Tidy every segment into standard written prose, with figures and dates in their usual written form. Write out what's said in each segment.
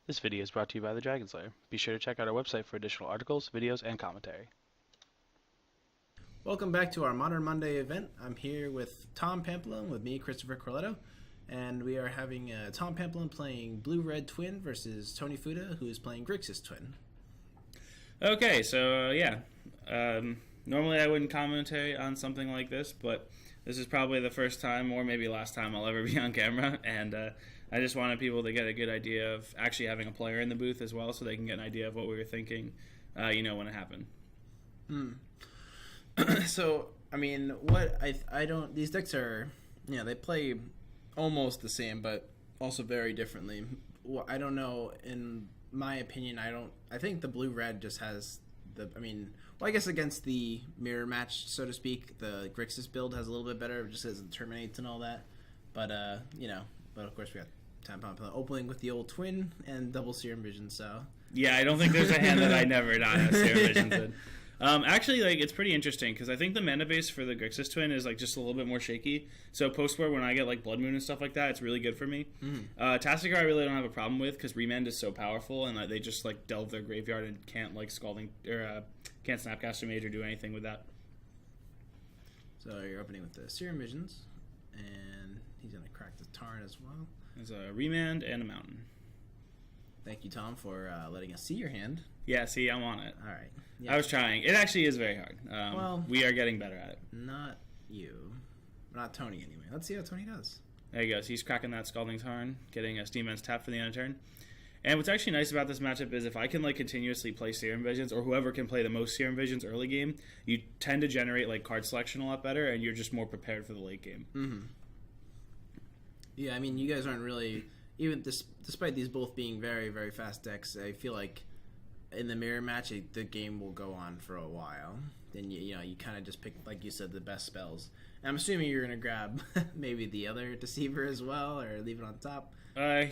This video is brought to you by the Dragon Slayer. Be sure to check out our website for additional articles, videos, and commentary. Welcome back to our Modern Monday event. I'm here with Tom Pampalone, with me, Christopher Corletto, and we are having Tom Pampalone playing Blue-Red Twin versus Tony Fuda, who is playing Grixis Twin. Okay, so normally I wouldn't commentary on something like this, but this is probably the first time, or maybe last time, I'll ever be on camera, and I just wanted people to get a good idea of actually having a player in the booth as well, so they can get an idea of what we were thinking, when it happened. So, I mean, I don't... These decks are... they play almost the same, but also very differently. Well, I don't know, in my opinion, I think the Blue-Red just has I guess against the mirror match, so to speak, the Grixis build has a little bit better, just as it terminates and all that. But, but of course we got Tampon opening with the old twin and double Serum Vision, so... Yeah, I don't think there's a hand that I never not have Serum Visions in. Actually, it's pretty interesting, because I think the mana base for the Grixis Twin is, just a little bit more shaky. So post-war, when I get, Blood Moon and stuff like that, it's really good for me. Tassigar I really don't have a problem with, because Remand is so powerful, and they just, delve their graveyard and can't, Scalding, or can't Snapcaster Mage or do anything with that. So you're opening with the Serum Visions, and he's going to crack the Tarn as well. There's a Remand and a Mountain. Thank you, Tom, for letting us see your hand. Yeah, see, I'm on it. All right. Yeah. I was trying. It actually is very hard. We are getting better at it. Not you. Not Tony, anyway. Let's see how Tony does. There he goes. He's cracking that Scalding Tarn, getting a Steam Man's tap for the end of turn. And what's actually nice about this matchup is if I can continuously play Serum Visions, or whoever can play the most Serum Visions early game, you tend to generate card selection a lot better, and you're just more prepared for the late game. Mm-hmm. Yeah, I mean, you guys aren't really... Even despite these both being very, very fast decks, I feel like in the mirror match, the game will go on for a while. Then you kind of just pick, like you said, the best spells. And I'm assuming you're gonna grab maybe the other Deceiver as well, or leave it on top. I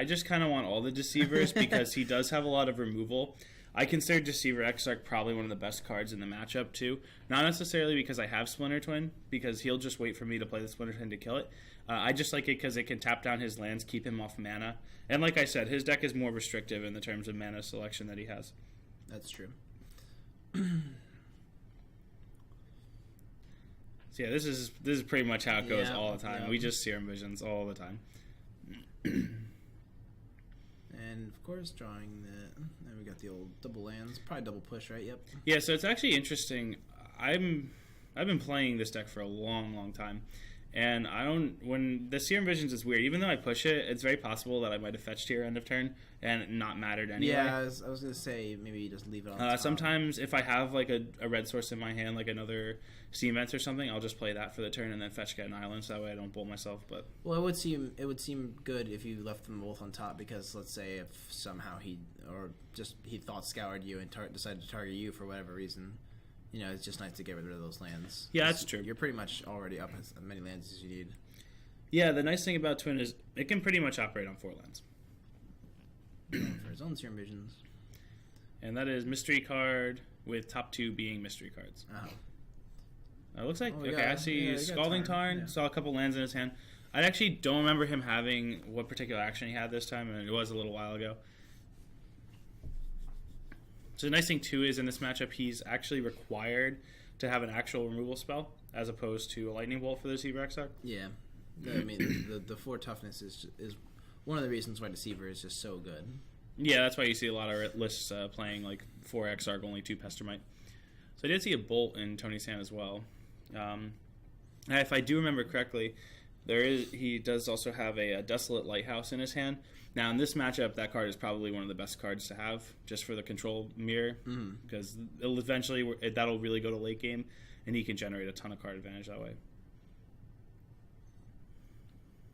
just kind of want all the Deceivers because he does have a lot of removal. I consider Deceiver Exarch probably one of the best cards in the matchup too. Not necessarily because I have Splinter Twin, because he'll just wait for me to play the Splinter Twin to kill it. I just like it because it can tap down his lands, keep him off mana. And like I said, his deck is more restrictive in the terms of mana selection that he has. That's true. So yeah, this is pretty much how it goes all the time. Yeah. We just Serum Visions all the time. And of course, drawing then we got the old double lands, probably double push, right? Yep. Yeah, so it's actually interesting. I've been playing this deck for a long, long time, and when the Serum Visions is weird. Even though I push it, it's very possible that I might have fetched here end of turn and not mattered anyway. Yeah, I was gonna say maybe you just leave it on top. Sometimes if I have a red source in my hand, like another Steam Vents or something, I'll just play that for the turn and then fetch get an island, so that way I don't bolt myself. But well, it would seem good if you left them both on top, because let's say if somehow he thought scoured you and decided to target you for whatever reason. It's just nice to get rid of those lands. Yeah, that's true. You're pretty much already up as many lands as you need. Yeah, the nice thing about Twin is it can pretty much operate on 4 lands. For his own Serum Visions. And that is Mystery Card, with top 2 being Mystery Cards. Oh. It looks like... I see Scalding Tarn, saw a couple lands in his hand. I actually don't remember him having what particular action he had this time, and it was a little while ago. So the nice thing, too, is in this matchup, he's actually required to have an actual removal spell, as opposed to a Lightning Bolt for the Deceiver Exarch. Yeah. I mean, the 4 toughness is one of the reasons why Deceiver is just so good. Yeah, that's why you see a lot of lists playing 4 Exarch, only 2 Pestermite. So I did see a Bolt in Tony's hand as well. If I do remember correctly, he does also have a Desolate Lighthouse in his hand. Now, in this matchup, that card is probably one of the best cards to have, just for the control mirror, because eventually that'll really go to late game, and he can generate a ton of card advantage that way.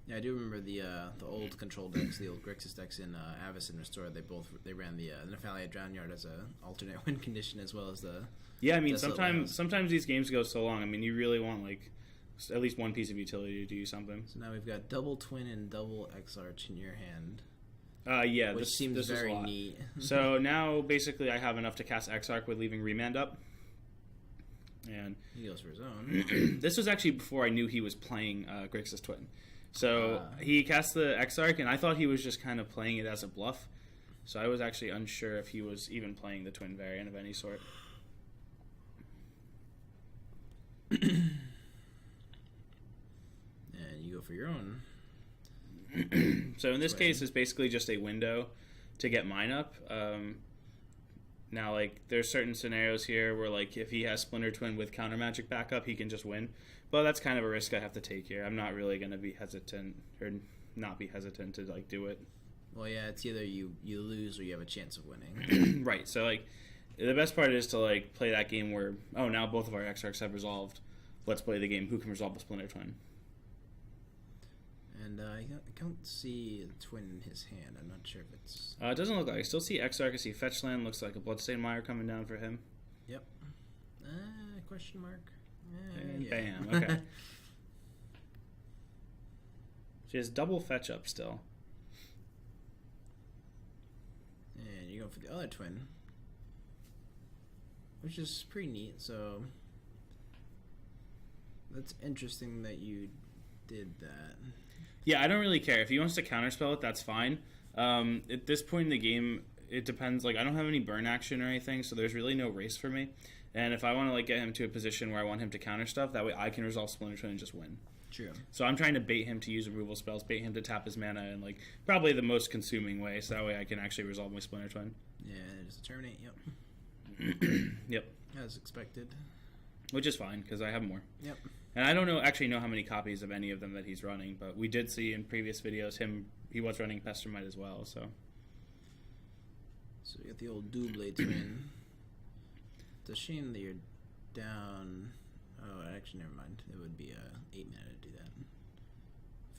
Yeah, I do remember the old control decks, the old Grixis decks in Avis and Restore. They ran the Nephalia Drownyard as a alternate win condition, as well as the... Yeah, I mean, sometimes these games go so long. I mean, you really want, at least one piece of utility to do something. So now we've got double Twin and double Exarch in your hand. Yeah, which seems very neat. So now, basically, I have enough to cast Exarch with leaving Remand up. And he goes for his own. This was actually before I knew he was playing Grixis Twin. So he cast the Exarch, and I thought he was just kind of playing it as a bluff. So I was actually unsure if he was even playing the twin variant of any sort. And you go for your own. So in this case, it's basically just a window to get mine up. Now, like, there's certain scenarios here where, like, if he has Splinter Twin with counter magic backup, he can just win. But that's kind of a risk I have to take here. I'm not really going to be hesitant, or not be hesitant to, like, do it. Well, yeah, it's either you lose or you have a chance of winning. Right, so, like, the best part is to, like, play that game where, oh, now both of our Exarchs have resolved. Let's play the game. Who can resolve a Splinter Twin? And I can't see the twin in his hand. I'm not sure if it's... It doesn't look like. I still see Exarch. I see Fetch Land. Looks like a Bloodstained Mire coming down for him. Yep. Question mark? And yeah. bam. Okay. She has double fetch up still. And you go for the other twin. Which is pretty neat, so... That's interesting that you did that. Yeah, I don't really care. If he wants to counterspell it, that's fine. At this point in the game, it depends. Like, I don't have any burn action or anything, so there's really no race for me. And if I want to, like, get him to a position where I want him to counter stuff, that way I can resolve Splinter Twin and just win. True. So I'm trying to bait him to use removal spells, bait him to tap his mana in, like, probably the most consuming way, so that way I can actually resolve my Splinter Twin. Yeah, there's a terminate, yep. Yep. As expected. Which is fine, because I have more. Yep. And I don't know how many copies of any of them that he's running, but we did see in previous videos he was running Pestermite as well, so. So you got the old Double twin. It's a shame that you're down. Oh, actually, never mind. It would be 8 mana to do that.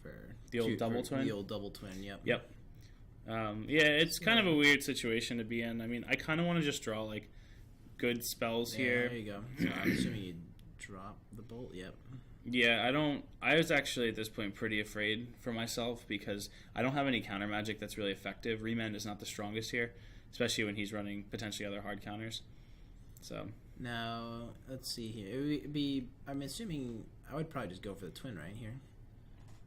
For the old double twin? The old double twin, yep. Yep. Yeah, it's kind of a weird situation to be in. I mean, I kind of want to just draw, like, good spells here. There you go. So I'm assuming you drop the bolt, yep. Yeah, I was actually at this point pretty afraid for myself because I don't have any counter magic that's really effective. Remand is not the strongest here, especially when he's running potentially other hard counters. So now let's see here. It would be. I'm assuming I would probably just go for the twin right here,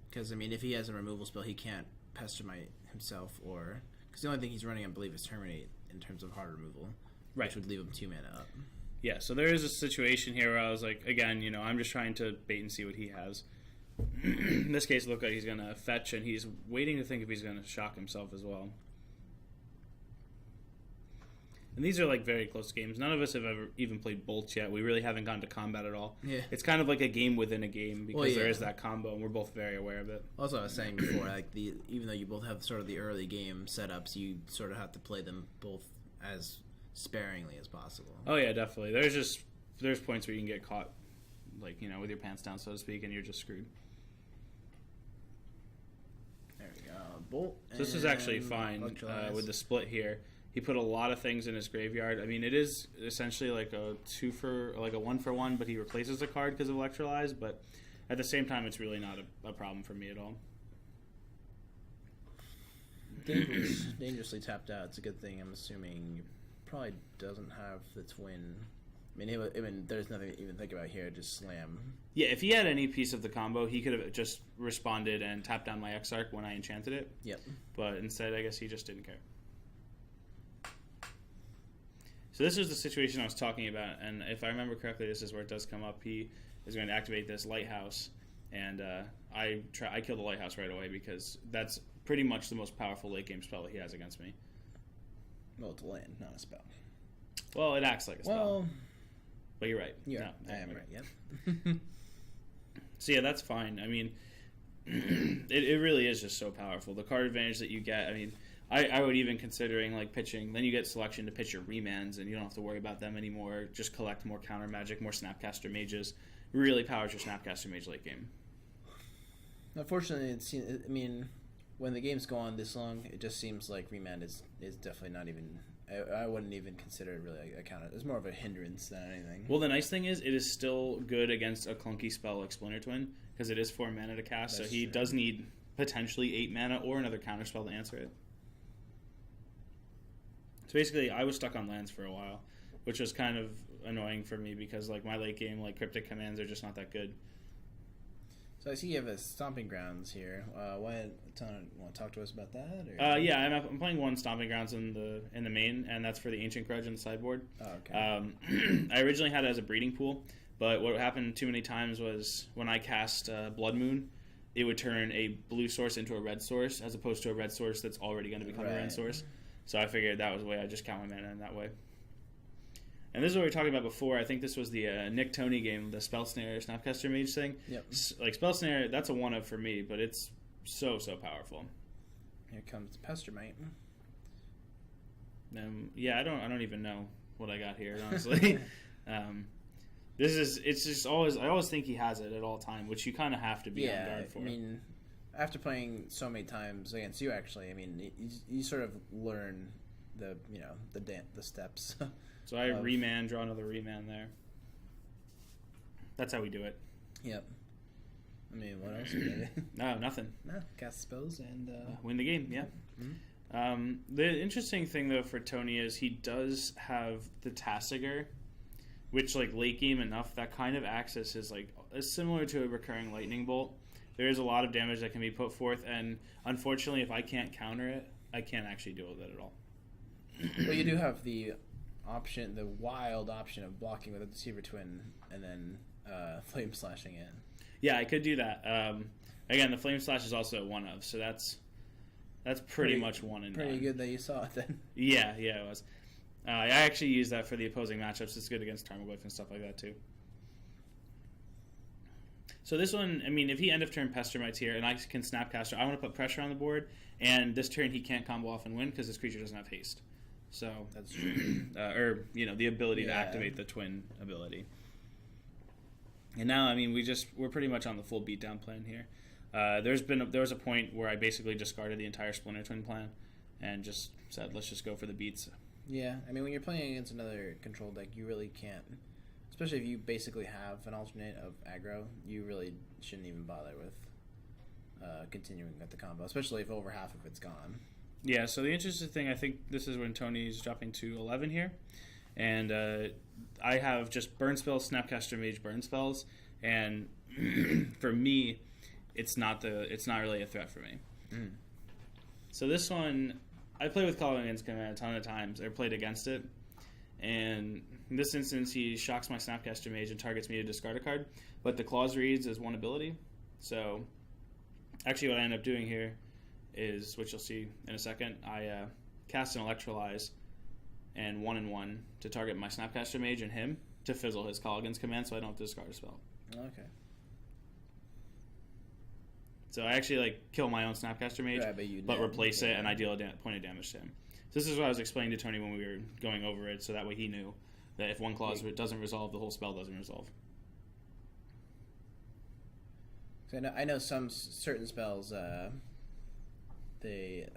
because I mean, if he has a removal spell, he can't Pestermite himself, or because the only thing he's running, I believe, is terminate in terms of hard removal, right, which would leave him 2 mana up. Yeah, so there is a situation here where I was like, again, you know, I'm just trying to bait and see what he has. In this case, it looked like he's going to fetch, and he's waiting to think if he's going to shock himself as well. And these are, like, very close games. None of us have ever even played Bolts yet. We really haven't gone to combat at all. Yeah. It's kind of like a game within a game because yeah. there is that combo, and we're both very aware of it. Also, I was saying before, like even though you both have sort of the early game setups, you sort of have to play them both as sparingly as possible. Oh yeah, definitely. There's points where you can get caught, like, you know, with your pants down, so to speak, and you're just screwed. There we go. Bolt. So this is actually fine with the split here. He put a lot of things in his graveyard. I mean, it is essentially like a 1-for-1, but he replaces a card because of Electrolyze. But at the same time, it's really not a problem for me at all. Dangerously tapped out. It's a good thing. I'm assuming probably doesn't have the twin. I mean, there's nothing to even think about here. Just slam. Yeah, if he had any piece of the combo, he could have just responded and tapped down my Exarch when I enchanted it. Yep. But instead, I guess he just didn't care. So this is the situation I was talking about, and if I remember correctly, this is where it does come up. He is going to activate this Lighthouse, and I kill the Lighthouse right away because that's pretty much the most powerful late game spell that he has against me. Well, it's a land, not a spell. Well, it acts like a spell. Well, but you're right. Yeah, no, I am right. Yep. So yeah, that's fine. I mean, it really is just so powerful. The card advantage that you get. I mean, I would even considering like pitching. Then you get selection to pitch your remands, and you don't have to worry about them anymore. Just collect more counter magic, more Snapcaster mages. Really powers your Snapcaster mage late game. Unfortunately, I mean, when the games go on this long, it just seems like remand is definitely not even. I wouldn't even consider it really a counter. It's more of a hindrance than anything. Well, the nice thing is it is still good against a clunky spell like Splinter Twin because it is 4 mana to cast. That's so he true. does need potentially 8 mana or another counter spell to answer it. So basically, I was stuck on lands for a while, which was kind of annoying for me because like my late game like cryptic commands are just not that good. So I see you have a Stomping Grounds here. Want to talk to us about that? Or? Yeah, I'm playing one Stomping Grounds in the main, and that's for the Ancient Grudge in the sideboard. Oh, okay. I originally had it as a breeding pool, but what happened too many times was when I cast Blood Moon, it would turn a blue source into a red source, as opposed to a red source that's already going to become a red source. So I figured that was the way I just count my mana in that way. And this is what we were talking about before. I think this was the Nick Tony game, the Spell Snare Snapcaster Mage thing. Yep. Like Spell Snare, that's a one-of for me, but it's so powerful. Here comes Pestermite. Yeah, I don't even know what I got here, honestly. It's just always, I always think he has it at all time, which you kind of have to be on guard for. I mean, after playing so many times against you, actually, I mean, you sort of learn the steps. So I remand, draw another remand there. That's how we do it. Yep. I mean, what else? Really? No, nothing. No, cast spells and win the game. Yeah. Mm-hmm. The interesting thing though for Tony is he does have the Tasigur, which like late game enough that kind of access is similar to a recurring lightning bolt. There is a lot of damage that can be put forth, and unfortunately, if I can't counter it, I can't actually deal with it at all. Well, you do have the wild option of blocking with a Deceiver Twin and then Flame Slashing in. Yeah, I could do that. Again, the Flame Slash is also a one-of, so that's pretty much one and pretty done. good that you saw it then. Yeah, it was. I actually use that for the opposing matchups. It's good against Tarmogoyf and stuff like that too. So this one, I mean, if he end of turn Pestermites here and I can Snapcaster, I want to put pressure on the board, and this turn he can't combo off and win because his creature doesn't have haste. So that's true. Or the ability to activate the twin ability. And now, I mean, we're pretty much on the full beatdown plan here. There was a point where I basically discarded the entire Splinter Twin plan and just said, let's just go for the beats. Yeah, I mean, when you're playing against another control deck, you really can't. Especially if you basically have an alternate of aggro, you really shouldn't even bother with continuing with the combo, especially if over half of it's gone. Yeah, so the interesting thing, I think this is when Tony's dropping to 11 here. And I have just burn spells, Snapcaster Mage burn spells, and for me, it's not really a threat for me. Mm. So this one, I played with Coloring's Command a ton of times, or played against it, and in this instance, he shocks my Snapcaster Mage and targets me to discard a card, but the Claws reads as one ability. So actually what I end up doing here is, which you'll see in a second, I cast an Electrolyze and 1/1 to target my Snapcaster Mage and him to fizzle his Coloring's Command so I don't have to discard a spell. Okay. So I actually kill my own Snapcaster Mage, but replace it, and I deal a point of damage to him. So this is what I was explaining to Tony when we were going over it, so that way he knew that if one clause doesn't resolve, the whole spell doesn't resolve. So I know some certain spells they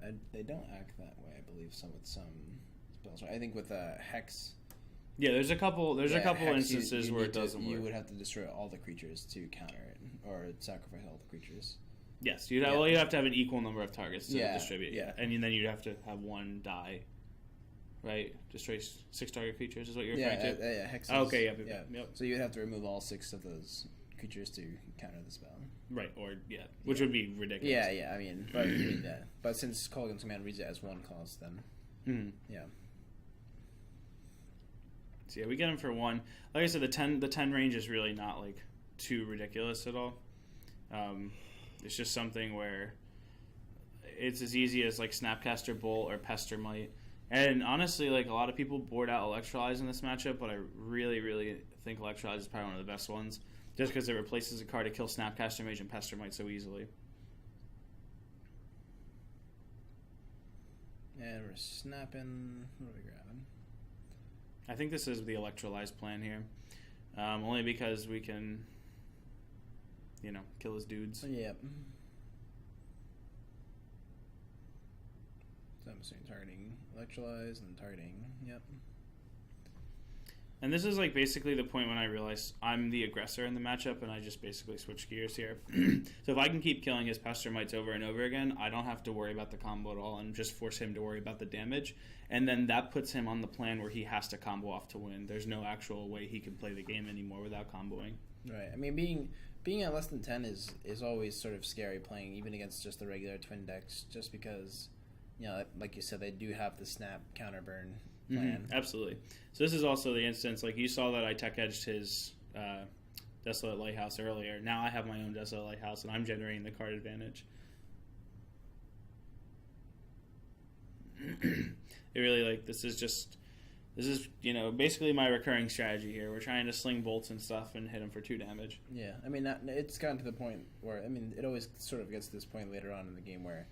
don't act that way. I believe some spells. I think with Hex. Yeah, there's a couple Hex, instances where it doesn't work. You would have to destroy all the creatures to counter it, or sacrifice all the creatures. Yes, you'd have to have an equal number of targets to distribute. Yeah, and then you'd have to have one die. Right, destroy 6 target creatures is what you're referring to. Yeah, Hex. Okay, yep. So you'd have to remove all 6 of those creatures to counter the spell. Right, which would be ridiculous. Yeah. I mean, but since Colgan's Command reads it as one clause, then yeah. So yeah, we get him for 1. Like I said, the 10 range is really not too ridiculous at all. It's just something where it's as easy as Snapcaster Bolt or Pestermite. And honestly, a lot of people board out Electrolyze in this matchup, but I really, really think Electrolyze is probably one of the best ones, just because it replaces a card to kill Snapcaster Mage and Pestermite so easily. And we're snapping. What are we grabbing? I think this is the Electrolyze plan here, only because we can, kill his dudes. Yep. So I'm assuming targeting Electrolyze and targeting. Yep. And this is basically the point when I realize I'm the aggressor in the matchup, and I just basically switch gears here. So if I can keep killing his Pestermites over and over again, I don't have to worry about the combo at all, and just force him to worry about the damage. And then that puts him on the plan where he has to combo off to win. There's no actual way he can play the game anymore without comboing. Right. I mean, being at less than 10 is always sort of scary playing even against just the regular twin decks, just because, like you said, they do have the snap counter burn plan. Absolutely. So this is also the instance, like you saw that I tech edged his Desolate Lighthouse earlier. Now I have my own Desolate Lighthouse, and I'm generating the card advantage. It really, like, this is basically my recurring strategy here. We're trying to sling bolts and stuff and hit him for 2 damage. Yeah, I mean, it's gotten to the point where, I mean, it always sort of gets to this point later on in the game where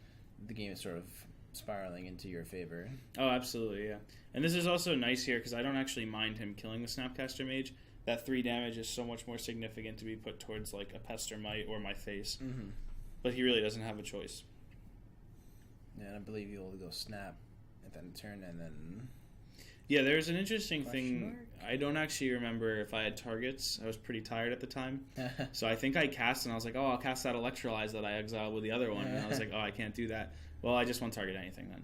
the game is sort of spiraling into your favor. Oh, absolutely, yeah. And this is also nice here because I don't actually mind him killing the Snapcaster Mage. That 3 damage is so much more significant to be put towards, like, a Pester Mite or my face. Mm-hmm. But he really doesn't have a choice. Yeah, and I believe you'll go snap at that turn and then... Yeah, there's an interesting thing. I don't actually remember if I had targets. I was pretty tired at the time. So I think I cast, and I was like, I'll cast that Electrolyze that I exiled with the other one. And I was like, I can't do that. Well, I just won't target anything then.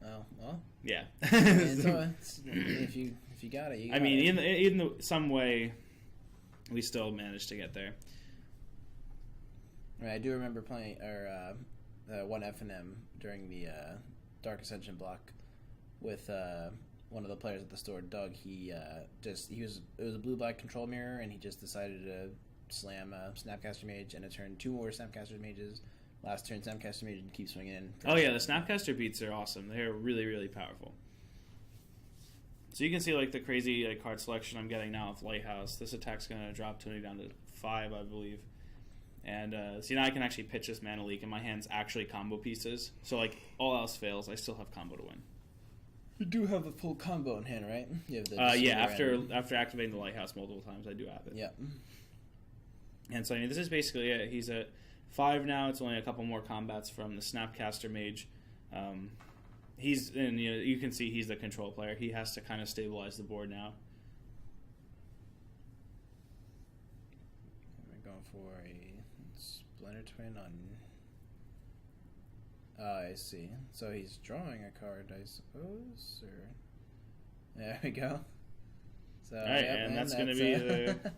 Oh, well. Yeah. If you got it, you got it. I mean, in some way, we still managed to get there. I mean, I do remember playing, one F&M during the Dark Ascension block with... one of the players at the store, Doug, it was a blue-black control mirror, and he just decided to slam a Snapcaster Mage, and it turned 2 more Snapcaster Mages. Last turn, Snapcaster Mage, and keep swinging in. Oh yeah, the Snapcaster beats are awesome. They're really, really powerful. So you can see like the crazy card selection I'm getting now with Lighthouse. This attack's going to drop Tony down to 5, I believe. And see, now I can actually pitch this Mana Leak, and my hand's actually combo pieces. So like all else fails, I still have combo to win. You do have a full combo in hand, right? You have the after activating the Lighthouse multiple times, I do have it. Yeah. And so I mean, this is basically it. He's at 5 now. It's only a couple more combats from the Snapcaster Mage. You can see he's the control player. He has to kind of stabilize the board now. We're going for a Splinter Twin on... I see. So he's drawing a card, I suppose, or... There we go. So, all right, and that's going to be the